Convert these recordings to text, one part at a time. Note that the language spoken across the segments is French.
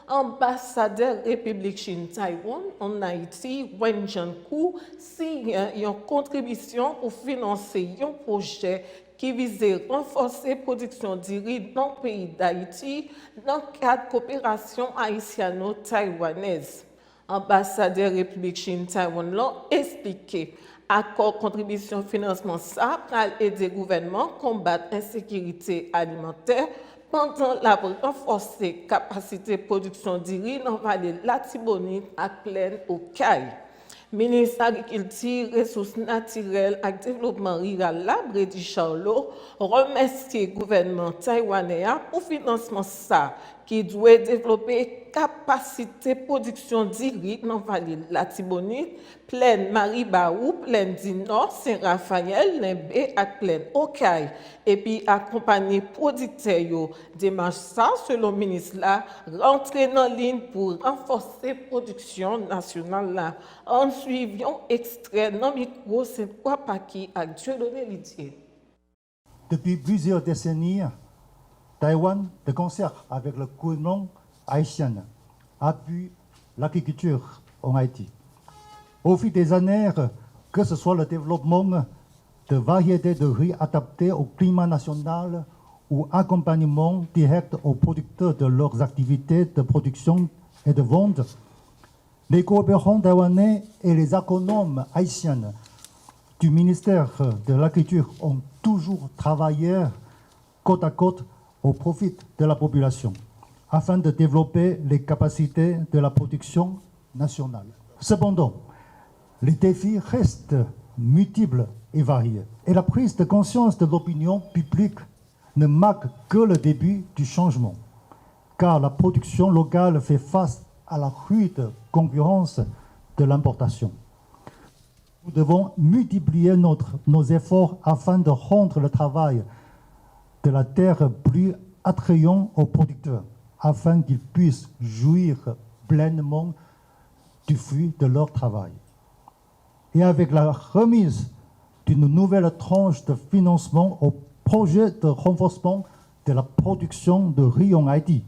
ambassadeur République Chine Taïwan en Haïti, Wen Jianku, signe une contribution pour financer un projet qui visait à renforcer la production de riz dans le pays d'Haïti dans le cadre de coopération haïtiano-taïwanaise. Ambassadeur République Chine Taïwan l'a expliqué. Accord contribution financement ça pour aider le gouvernement à combattre l'insécurité alimentaire pendant la renforcer capacité de production de riz dans la vallée Latibonite à Plaine au Caille. Ministre de l'Agriculture, Ressources naturelles et Développement rural, Brady Charlot, remercie le gouvernement taïwanais pour le financement ça, qui doit développer capacité de production de riz dans la vallée Latibonite, Plaine Maribaou, Plaine du Nord, Saint-Raphaël, Limbé et Plaine Okaï. Et puis accompagner producteurs démarche ça, selon le ministre là, rentrer dans la ligne pour renforcer la production nationale là. En suivant extrait dans le micro, c'est quoi pas qui a Dieudonné Lidier. Depuis plusieurs décennies, Taïwan, de concert avec le gouvernement haïtien, appuie l'agriculture en Haïti. Au fil des années, que ce soit le développement de variétés de riz adaptées au climat national ou accompagnement direct aux producteurs de leurs activités de production et de vente, les coopérants taïwanais et les économes haïtiens du ministère de l'Agriculture ont toujours travaillé côte à côte au profit de la population, afin de développer les capacités de la production nationale. Cependant, les défis restent multiples et variés, et la prise de conscience de l'opinion publique ne marque que le début du changement, car la production locale fait face à la rude concurrence de l'importation. Nous devons multiplier nos efforts afin de rendre le travail de la terre plus attrayant aux producteurs, afin qu'ils puissent jouir pleinement du fruit de leur travail. Et avec la remise d'une nouvelle tranche de financement au projet de renforcement de la production de riz en Haïti,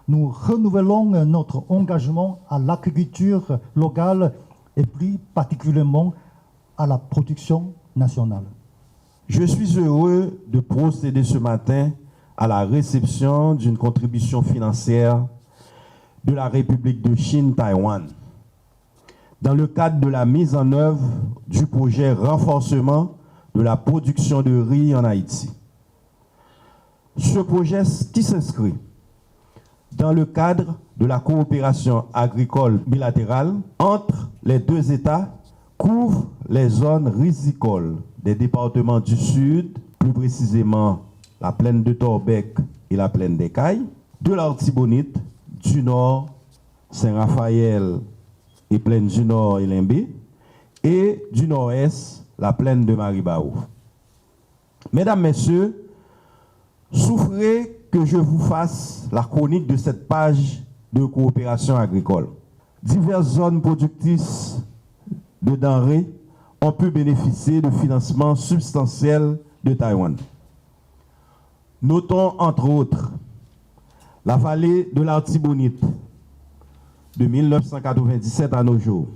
nous renouvelons notre engagement à l'agriculture locale et plus particulièrement à la production nationale. Je suis heureux de procéder ce matin à la réception d'une contribution financière de la République de Chine-Taïwan dans le cadre de la mise en œuvre du projet renforcement de la production de riz en Haïti. Ce projet qui s'inscrit dans le cadre de la coopération agricole bilatérale entre les deux États couvre les zones rizicoles des départements du Sud, plus précisément la plaine de Torbec et la plaine des Cailles, de l'Artibonite, du Nord, Saint-Raphaël et plaine du Nord et Limbé, et du Nord-Est, la plaine de Maribaou. Mesdames, Messieurs, souffrez que je vous fasse la chronique de cette page de coopération agricole. Diverses zones productrices de denrées ont pu bénéficier de financements substantiels de Taïwan. Notons entre autres la vallée de l'Artibonite de 1997 à nos jours,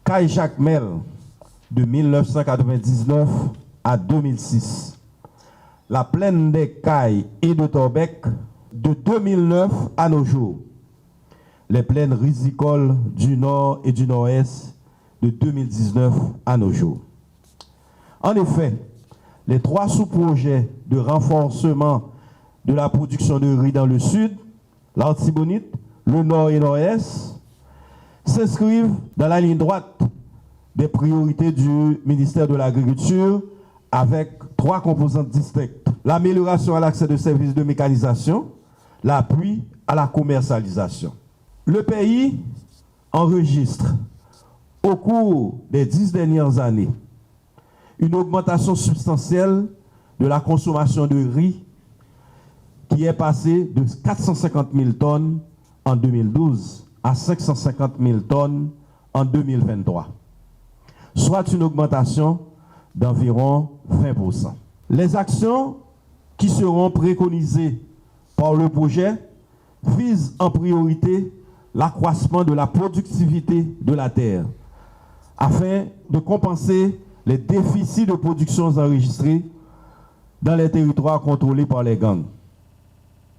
Caille-Jacmel de 1999 à 2006, la plaine des Cailles et de Torbec de 2009 à nos jours, les plaines rizicoles du Nord et du Nord-Est de 2019 à nos jours. En effet, les trois sous-projets de renforcement de la production de riz dans le Sud, l'Artibonite, le Nord et Nord-Est, s'inscrivent dans la ligne droite des priorités du ministère de l'Agriculture avec trois composantes distinctes. L'amélioration à l'accès de services de mécanisation, l'appui à la commercialisation. Le pays enregistre au cours des 10 dernières années une augmentation substantielle de la consommation de riz qui est passée de 450 000 tonnes en 2012 à 550 000 tonnes en 2023, soit une augmentation d'environ 20%. Les actions qui seront préconisées par le projet vise en priorité l'accroissement de la productivité de la terre afin de compenser les déficits de production enregistrés dans les territoires contrôlés par les gangs.